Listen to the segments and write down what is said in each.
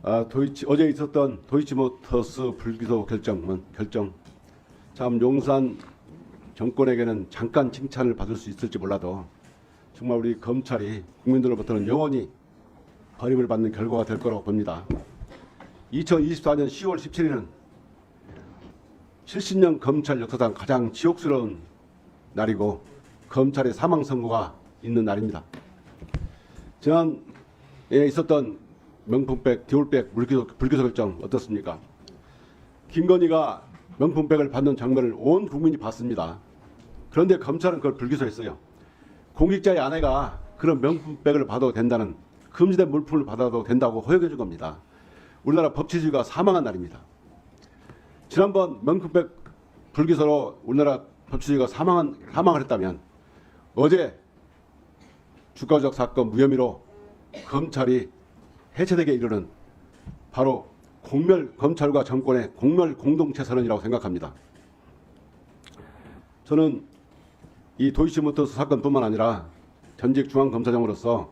어제 있었던 도이치모터스 불기소 결정 참 용산 정권에게는 잠깐 칭찬을 받을 수 있을지 몰라도 정말 우리 검찰이 국민들로부터는 영원히 버림을 받는 결과가 될 거라고 봅니다. 2024년 10월 17일은 70년 검찰 역사상 가장 지옥스러운 날이고 검찰의 사망 선고가 있는 날입니다. 지난해 있었던 명품백, 디올백 불기소 결정 어떻습니까? 김건희가 명품백을 받는 장면을 온 국민이 봤습니다. 그런데 검찰은 그걸 불기소했어요. 공직자의 아내가 그런 명품백을 받아도 된다는, 금지된 물품을 받아도 된다고 허용해 준 겁니다. 우리나라 법치주의가 사망한 날입니다. 지난번 명품백 불기소로 우리나라 법치주의가 사망을 했다면 어제 주가조작 사건 무혐의로 검찰이 해체되게 이르는 바로 검찰과 정권의 공멸 공동체선언이라고 생각합니다. 저는 이 도이치모터스 사건뿐만 아니라 전직 중앙검사장으로서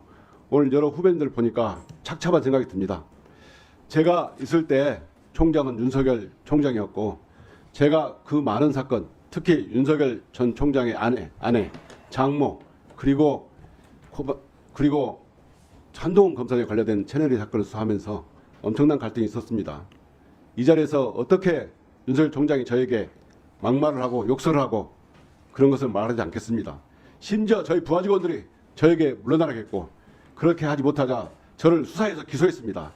오늘 여러 후배님들 보니까 착잡한 생각이 듭니다. 제가 있을 때 총장은 윤석열 총장이었고, 제가 그 많은 사건, 특히 윤석열 전 총장의 아내, 장모, 그리고 한동훈 검사에 관련된 채널이 사건을 수사하면서 엄청난 갈등이 있었습니다. 이 자리에서 어떻게 윤석열 총장이 저에게 막말을 하고 욕설을 하고 그런 것을 말하지 않겠습니다. 심지어 저희 부하 직원들이 저에게 물러나라겠고, 그렇게 하지 못하자 저를 수사해서 기소했습니다.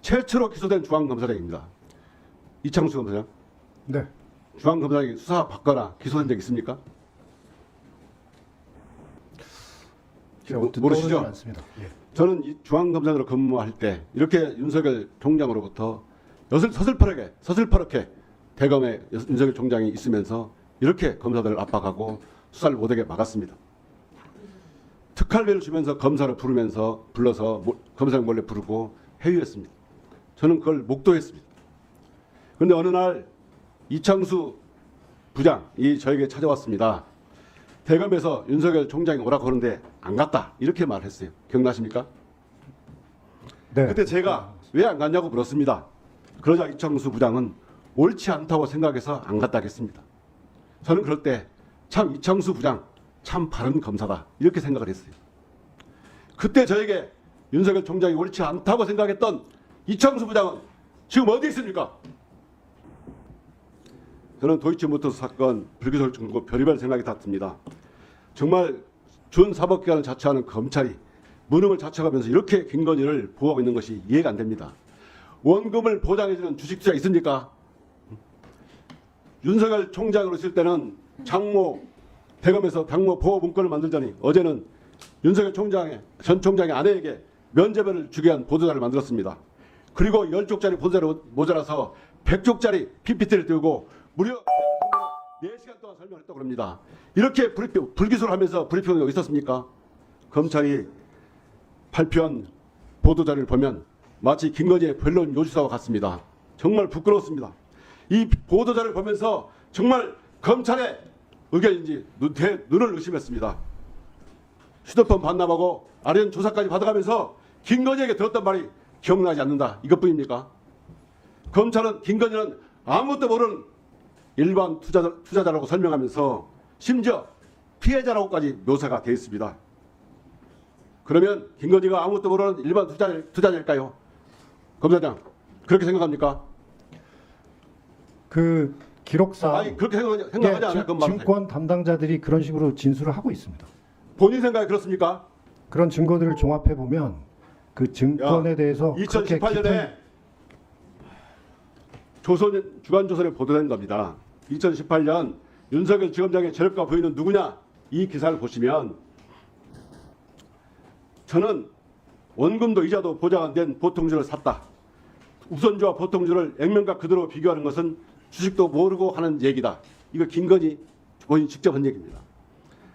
최초로 기소된 중앙검사장입니다. 이창수 검사장. 네. 중앙검사장이 수사 받거나 기소된 적 있습니까? 모르시죠? 않습니다. 예. 저는 이 중앙검사장으로 근무할 때 이렇게 윤석열 총장으로부터 서슬퍼렇게 대검에 윤석열 총장이 있으면서 이렇게 검사들을 압박하고 수사를 못하게 막았습니다. 특활비를 주면서 검사를 불러서 검사를 몰래 부르고 회유했습니다. 저는 그걸 목도했습니다. 그런데 어느 날 이창수 부장이 저에게 찾아왔습니다. 대검에서 윤석열 총장이 오라고 하는데 안 갔다, 이렇게 말했어요. 기억나십니까? 네. 그때 제가 왜 안 갔냐고 물었습니다. 그러자 이창수 부장은 옳지 않다고 생각해서 안 갔다 했습니다. 저는 그럴 때 참 이창수 부장 참 바른 검사다, 이렇게 생각을 했어요. 그때 저에게 윤석열 총장이 옳지 않다고 생각했던 이창수 부장은 지금 어디 있습니까? 저는 도이치모터스 사건 불기소를 두고 별의별 생각이 다 듭니다. 정말 준사법기관을 자처하는 검찰이 무능을 자처하면서 이렇게 김건희를 보호하고 있는 것이 이해가 안 됩니다. 원금을 보장해주는 주식투자 있습니까? 윤석열 총장으로 있을 때는 대검에서 장모 보호 문건을 만들자니 어제는 윤석열 전 총장의 아내에게 면죄부를 주게 한 보도자를 만들었습니다. 그리고 10쪽짜리 보도자료 모자라서 100쪽짜리 PPT를 띄우고 무려 4시간 동안 설명했다고 합니다. 이렇게 불기소를 하면서 브리핑이 있었습니까? 검찰이 발표한 보도자료를 보면 마치 김건희의 변론 요지사와 같습니다. 정말 부끄럽습니다. 이 보도자료를 보면서 정말 검찰의 의견인지 눈을 의심했습니다. 휴대폰 반납하고 아련 조사까지 받아가면서 김건희에게 들었던 말이 기억나지 않는다, 이것뿐입니까? 검찰은 김건희는 아무것도 모르는 일반 투자자라고 설명하면서 심지어 피해자라고까지 묘사가 되어 있습니다. 그러면 김건희가 아무것도 모르는 일반 투자자일까요? 검사장, 그렇게 생각합니까? 그 기록상 아니, 그렇게 생각하지 않아요? 증권 담당자들이 그런 식으로 진술을 하고 있습니다. 본인 생각이 그렇습니까? 그런 증거들을 종합해 보면 그 증권에 대해서 2018년에 주간조선에 보도된 겁니다. 2018년 윤석열 지검장의 재력가 부인은 누구냐? 이 기사를 보시면 저는 원금도 이자도 보장 안 된 보통주를 샀다. 우선주와 보통주를 액면가 그대로 비교하는 것은 주식도 모르고 하는 얘기다. 이거 김건희 본인 직접 한 얘기입니다.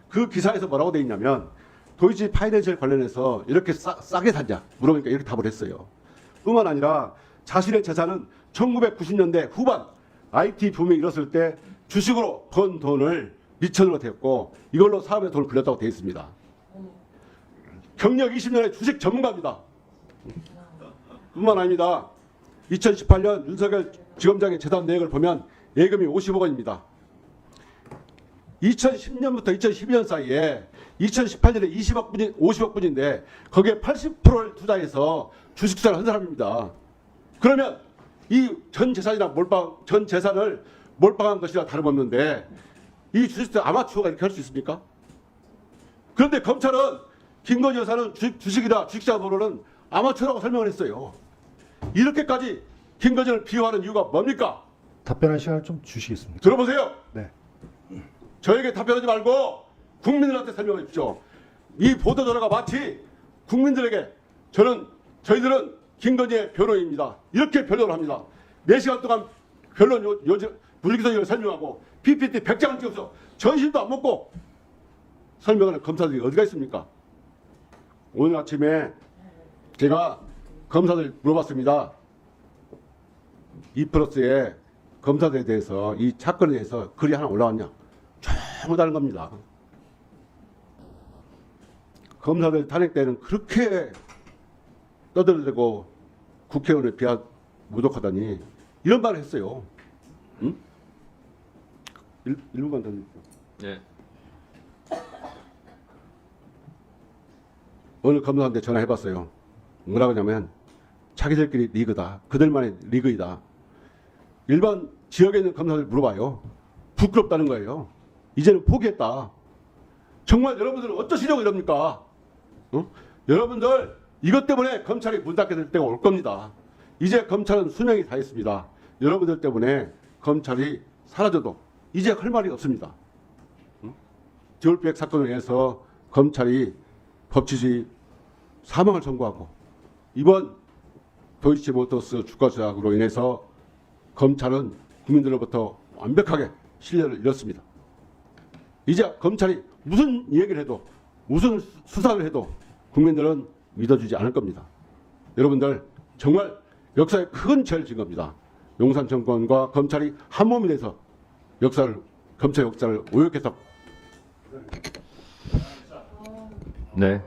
그 기사에서 뭐라고 되어 있냐면 도이치 파이낸셜 관련해서 이렇게 싸게 샀냐 물어보니까 이렇게 답을 했어요. 뿐만 아니라 자신의 재산은 1990년대 후반 IT 붐이 일었을 때 주식으로 번 돈을 미천으로 되었고 이걸로 사업에 돈을 불렸다고 되어 있습니다. 경력 20년의 주식 전문가입니다. 뿐만 아닙니다. 2018년 윤석열 지검장의 재산 내역을 보면 예금이 50억 원입니다. 2010년부터 2012년 사이에 2018년에 50억 분인데 거기에 80%를 투자해서 주식투자를 한 사람입니다. 그러면 이 전 재산이나 전 재산을 몰빵한 것이라 다름없는데 이 주식투자 아마추어가 이렇게 할 수 있습니까? 그런데 검찰은 김건희 여사는 주식이다 주식자 번호는 아마추어라고 설명을 했어요. 이렇게까지 김건희를 비호하는 이유가 뭡니까? 답변할 시간을 좀 주시겠습니까? 들어보세요. 네. 저에게 답변하지 말고 국민들한테 설명해 주십시오. 이 보도 자료가 마치 국민들에게 저희들은 김건희의 변호인입니다. 이렇게 변론을 합니다. 4시간 동안 변론 물리기소를 설명하고 PPT 100장을 찍어서 전신도 안 먹고 설명하는 검사들이 어디가 있습니까? 오늘 아침에 제가 검사들 물어봤습니다. 2플러스에 검사들에 대해서 이 사건에 대해서 글이 하나 올라왔냐? 전부 다른 겁니다. 검사들 탄핵 때는 그렇게 떠들어대고 국회의원을 모독하다니 이런 말을 했어요. 응? 1분만 더 주십시오. 네. 오늘 검사한테 전화해봤어요. 뭐라고 하냐면 자기들끼리 리그다. 그들만의 리그이다. 일반 지역에 있는 검사들 물어봐요. 부끄럽다는 거예요. 이제는 포기했다. 정말 여러분들은 어떠시려고 이럽니까? 여러분들 이것 때문에 검찰이 문 닫게 될 때가 올 겁니다. 이제 검찰은 수명이 다했습니다. 여러분들 때문에 검찰이 사라져도 이제 할 말이 없습니다. 디올백 사건을 위해서 검찰이 법치주의 사망을 선고하고 이번 도이치모터스 주가 조작으로 인해서 검찰은 국민들로부터 완벽하게 신뢰를 잃었습니다. 이제 검찰이 무슨 얘기를 해도 무슨 수사를 해도 국민들은 믿어주지 않을 겁니다. 여러분들 정말 역사에 큰 죄를 진 겁니다. 용산 정권과 검찰이 한 몸이 돼서 검찰 역사를 오역해서 네.